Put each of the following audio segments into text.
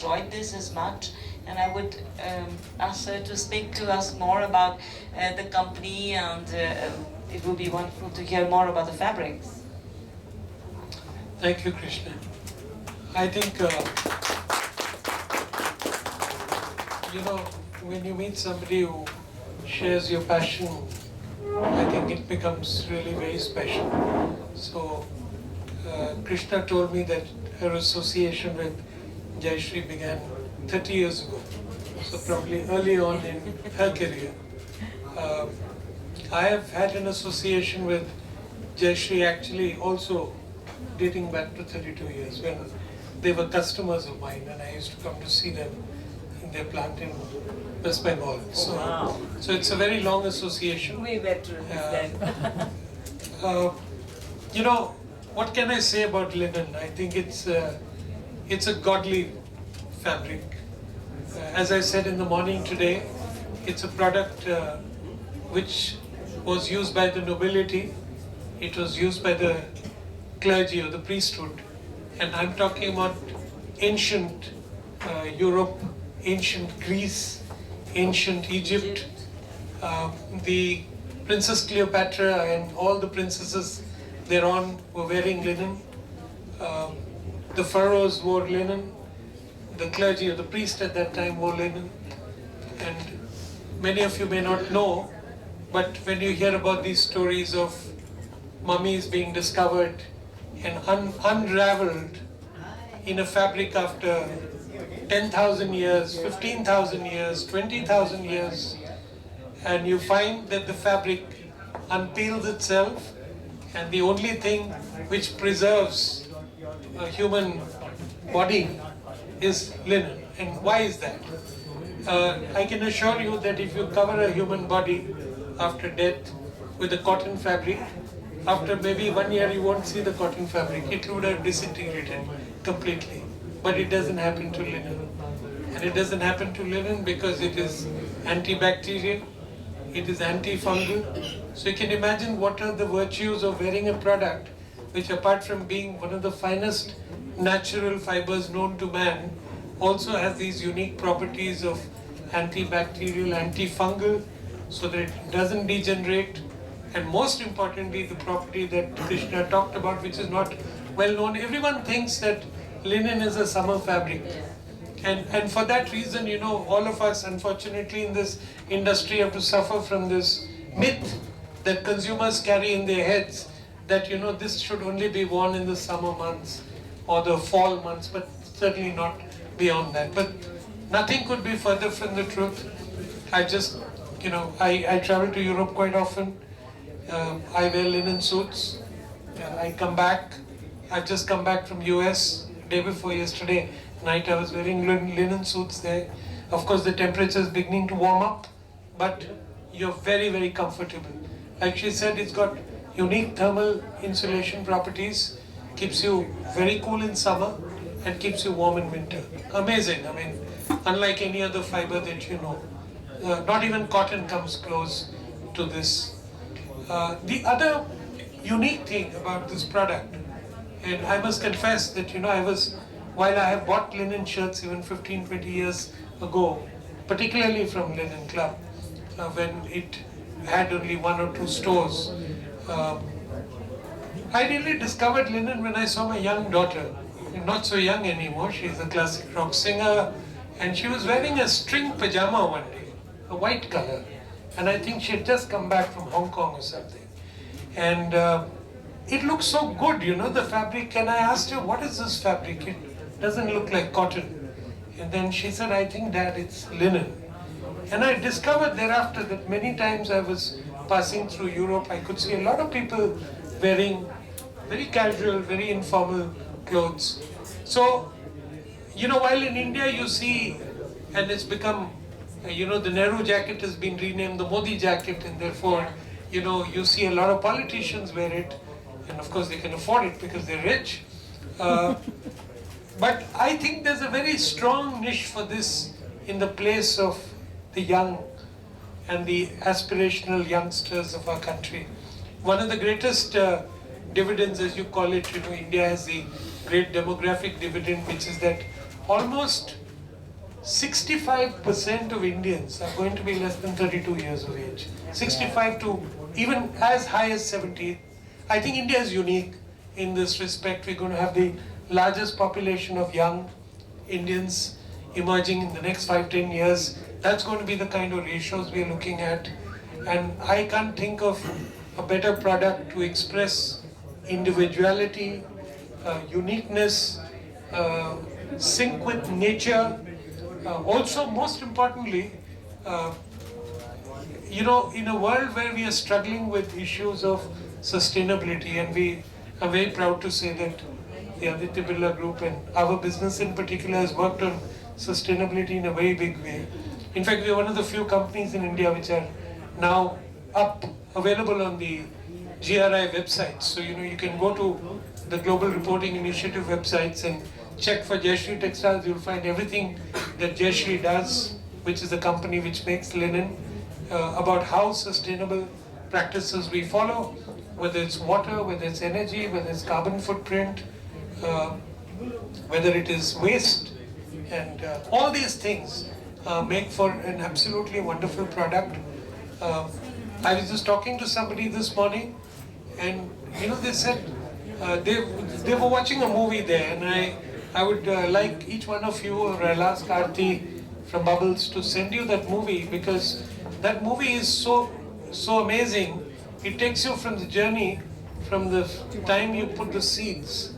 enjoyed this as much, and I would ask her to speak to us more about the company, and it would be wonderful to hear more about the fabrics. Thank you, Krishna. I think, when you meet somebody who shares your passion, I think it becomes really very special. So, Krishna told me that her association with Jayashree began 30 years ago, so probably early on in her career. I have had an association with Jayashree actually also dating back to 32 years when they were customers of mine and I used to come to see them in their plant in West Bengal. So, so it's a very long association. We veterans then. What can I say about linen? I think it's a godly fabric. As I said in the morning today, it's a product which was used by the nobility, it was used by the clergy or the priesthood, and I'm talking about ancient Europe, ancient Greece, ancient Egypt. The Princess Cleopatra and all the princesses thereon were wearing linen. The pharaohs wore linen. The clergy or the priest at that time wore linen. And many of you may not know, but when you hear about these stories of mummies being discovered and unraveled in a fabric after 10,000 years, 15,000 years, 20,000 years, and you find that the fabric unpeels itself, and the only thing which preserves a human body is linen. And why is that? I can assure you that if you cover a human body after death with a cotton fabric, after maybe 1 year you won't see the cotton fabric. It would have disintegrated completely. But it doesn't happen to linen. And it doesn't happen to linen because it is antibacterial, it is antifungal. So you can imagine what are the virtues of wearing a product which, apart from being one of the finest natural fibers known to man, also has these unique properties of antibacterial, antifungal, so that it doesn't degenerate. And most importantly, the property that Krishna talked about, which is not well known. Everyone thinks that linen is a summer fabric. And for that reason, all of us, unfortunately, in this industry have to suffer from this myth that consumers carry in their heads that, this should only be worn in the summer months or the fall months, but certainly not beyond that. But nothing could be further from the truth. I just, I travel to Europe quite often. I wear linen suits. I come back. I've just come back from US day before yesterday night. I was wearing linen suits there. Of course, the temperature is beginning to warm up, but you're very, very comfortable. Like she said, it's got unique thermal insulation properties, keeps you very cool in summer and keeps you warm in winter. Amazing. I mean, unlike any other fiber that you know. Not even cotton comes close to this. The other unique thing about this product, and I must confess that, while I have bought linen shirts even 15, 20 years ago, particularly from Linen Club, when it had only 1 or 2 stores, I really discovered linen when I saw my young daughter. Not so young anymore, she's a classic rock singer, and she was wearing a string pajama one day, a white color. And I think she had just come back from Hong Kong or something. And it looks so good, the fabric. And I asked her, what is this fabric? It doesn't look like cotton. And then she said, I think, Dad, it's linen. And I discovered thereafter that many times I was passing through Europe, I could see a lot of people wearing very casual, very informal clothes. So, while in India you see, and it's become, the Nehru jacket has been renamed the Modi jacket, and therefore, you see a lot of politicians wear it, and of course they can afford it because they're rich. But I think there's a very strong niche for this in the place of the young and the aspirational youngsters of our country. One of the greatest dividends, as you call it, India has the great demographic dividend, which is that almost 65% of Indians are going to be less than 32 years of age. 65 to even as high as 70. I think India is unique in this respect. We're going to have the largest population of young Indians emerging in the next 5-10 years. That's going to be the kind of ratios we're looking at. And I can't think of a better product to express individuality, uniqueness, sync with nature. Also, most importantly, in a world where we are struggling with issues of sustainability, and we are very proud to say that the Aditya Birla Group and our business in particular has worked on sustainability in a very big way. In fact, we are one of the few companies in India which are now available on the GRI websites. So, you can go to the Global Reporting Initiative websites and check for Jayashree Textiles. You'll find everything that Jayashree does, which is the company which makes linen, about how sustainable practices we follow, whether it's water, whether it's energy, whether it's carbon footprint, whether it is waste, and all these things make for an absolutely wonderful product. I was just talking to somebody this morning, and they said they were watching a movie there, and I would like each one of you, or I'll ask Aarti from Bubbles to send you that movie, because that movie is so amazing. It takes you from the journey, from the time you put the seeds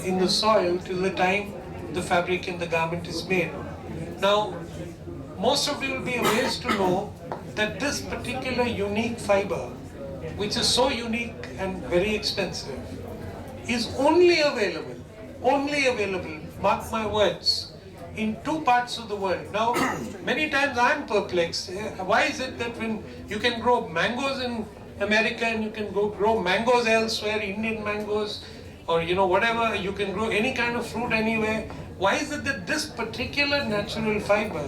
in the soil till the time the fabric and the garment is made. Now, most of you will be amazed to know that this particular unique fiber, which is so unique and very expensive, is only available, mark my words, in 2 parts of the world. Now, many times I'm perplexed. Why is it that when you can grow mangoes in America and you can grow mangoes elsewhere, Indian mangoes, or whatever, you can grow any kind of fruit anywhere, why is it that this particular natural fiber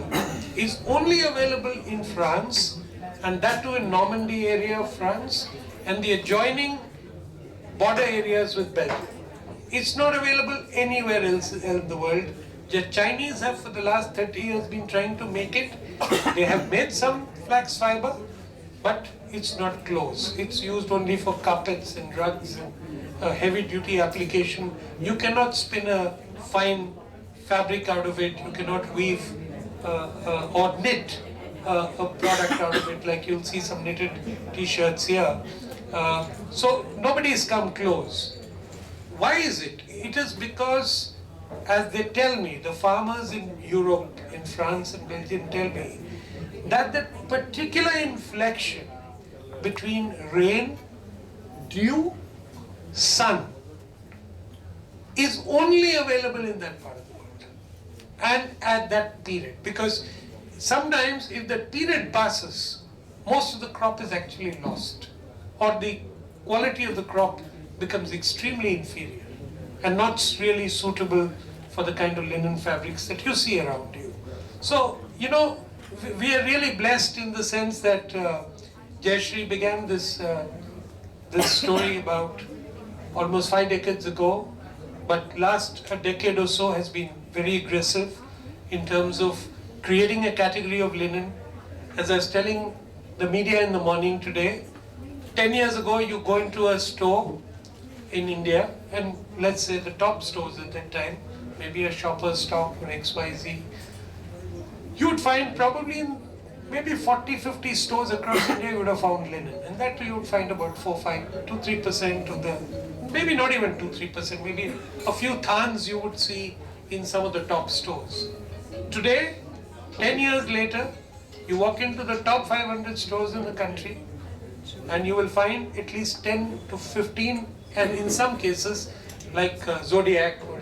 is only available in France, and that too in Normandy area of France, and the adjoining border areas with Belgium? It's not available anywhere else in the world. The Chinese have for the last 30 years been trying to make it. They have made some flax fiber, but it's not close. It's used only for carpets and rugs and heavy duty application. You cannot spin a fine fabric out of it. You cannot weave or knit a product out of it, like you'll see some knitted t-shirts here. So nobody's come close. Why is it? It is because, as they tell me, the farmers in Europe, in France and Belgium tell me, that the particular inflection between rain, dew, sun is only available in that part of the world and at that period. Because sometimes if that period passes, most of the crop is actually lost, or the quality of the crop becomes extremely inferior and not really suitable for the kind of linen fabrics that you see around you. So, we are really blessed in the sense that Jayashree began this story about almost 5 decades ago, but last a decade or so has been very aggressive in terms of creating a category of linen. As I was telling the media in the morning today, 10 years ago you go into a store in India, and let's say the top stores at that time, maybe a Shoppers Stop or XYZ, you would find probably in maybe 40-50 stores across India you would have found linen, and that you would find about 2-3% of the, maybe not even 2-3%, maybe a few thans you would see in some of the top stores. Today, 10 years later, you walk into the top 500 stores in the country and you will find at least 10 to 15, and in some cases like Zodiac or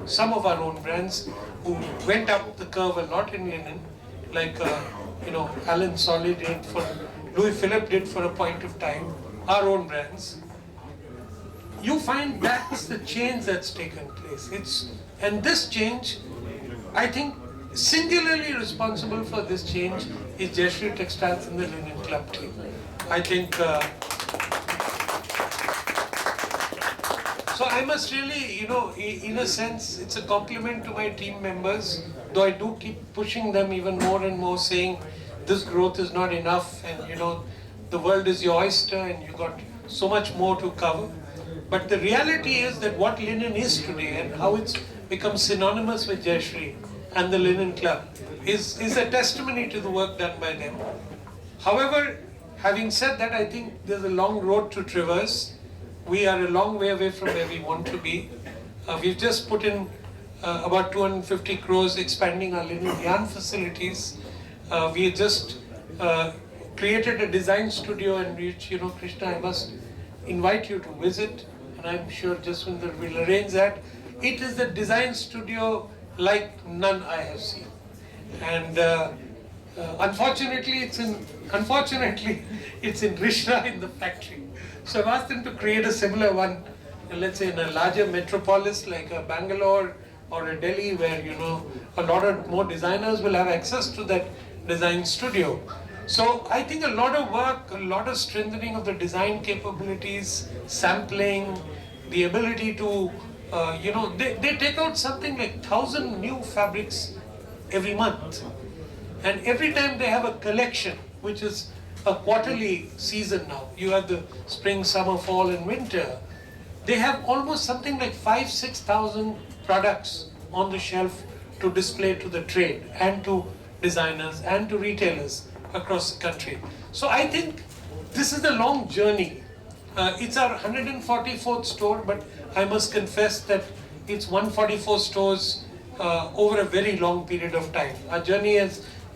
some of our own brands who went up the curve a lot in linen, like Alan Solly did, for Louis Philippe did for a point of time, our own brands. You find that's the change that's taken place. And this change, I think, singularly responsible for this change is Jayashree Textiles and the Linen Club team. I think So I must really, in a sense, it's a compliment to my team members, though I do keep pushing them even more and more, saying this growth is not enough, and the world is your oyster, and you got so much more to cover. But the reality is that what linen is today and how it's become synonymous with Jayashree and the Linen Club is a testimony to the work done by them. However, having said that, I think there's a long road to traverse. We are a long way away from where we want to be. We've just put in about 250 crores expanding our linen yarn facilities. We just created a design studio in which, Krishna, I must invite you to visit, and I'm sure Jaswinder will arrange that. It is a design studio like none I have seen. And unfortunately, it's in Rishna in the factory. So I've asked them to create a similar one, let's say in a larger metropolis like a Bangalore or a Delhi, where a lot of more designers will have access to that design studio. So I think a lot of work, a lot of strengthening of the design capabilities, sampling, the ability to, they take out something like 1,000 new fabrics every month. And every time they have a collection, which is a quarterly season now, you have the spring, summer, fall and winter, they have almost something like 5,000-6,000 products on the shelf to display to the trade and to designers and to retailers across the country. So I think this is a long journey. It's our 144th store, but I must confess that it's 144 stores over a very long period of time. Our journey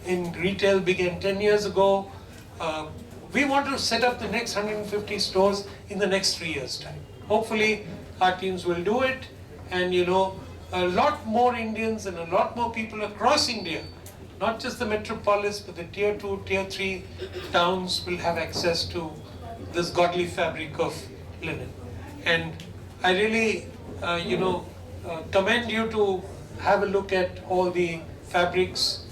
in retail began 10 years ago. We want to set up the next 150 stores in the next 3 years' time. Hopefully, our teams will do it, and a lot more Indians and a lot more people across India, not just the metropolis, but the tier 2, tier 3 towns will have access to this godly fabric of linen. And I really, commend you to have a look at all the fabrics,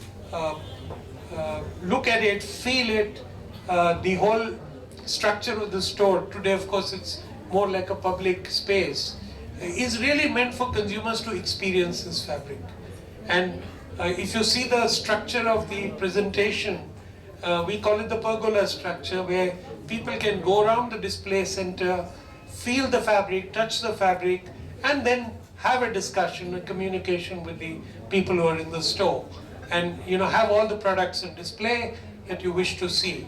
look at it, feel it, the whole structure of the store. Today, of course, it's more like a public space. Is really meant for consumers to experience this fabric. And if you see the structure of the presentation, we call it the pergola structure, where people can go around the display center, feel the fabric, touch the fabric, and then have a discussion, a communication with the people who are in the store, and have all the products on display that you wish to see.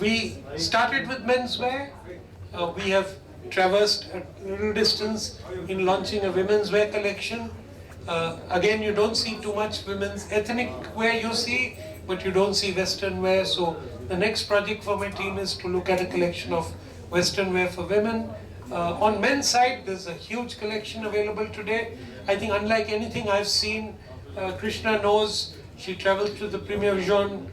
We started with menswear. We have traversed a little distance in launching a women's wear collection. Again, you don't see too much women's ethnic wear, you see, but you don't see Western wear. So the next project for my team is to look at a collection of Western wear for women. On men's side, there's a huge collection available today. I think unlike anything I've seen, Krishna knows, she travels to the Premier Vision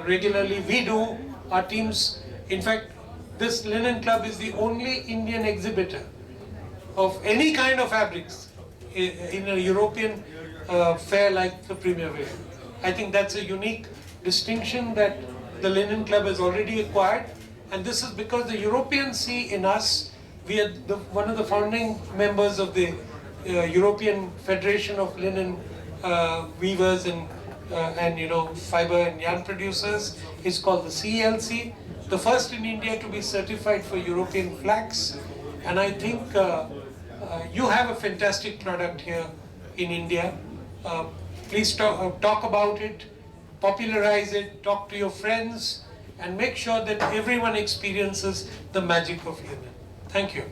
regularly. We do, our teams. In fact, this Linen Club is the only Indian exhibitor of any kind of fabrics in a European fair like the Premier Vision. I think that's a unique distinction that the Linen Club has already acquired, and this is because the Europeans see in us, we are one of the founding members of the European Federation of Linen Weavers and fiber and yarn producers. It's called the CLC, the first in India to be certified for European flax. And I think you have a fantastic product here in India. Please talk about it, popularize it, talk to your friends, and make sure that everyone experiences the magic of linen. Thank you.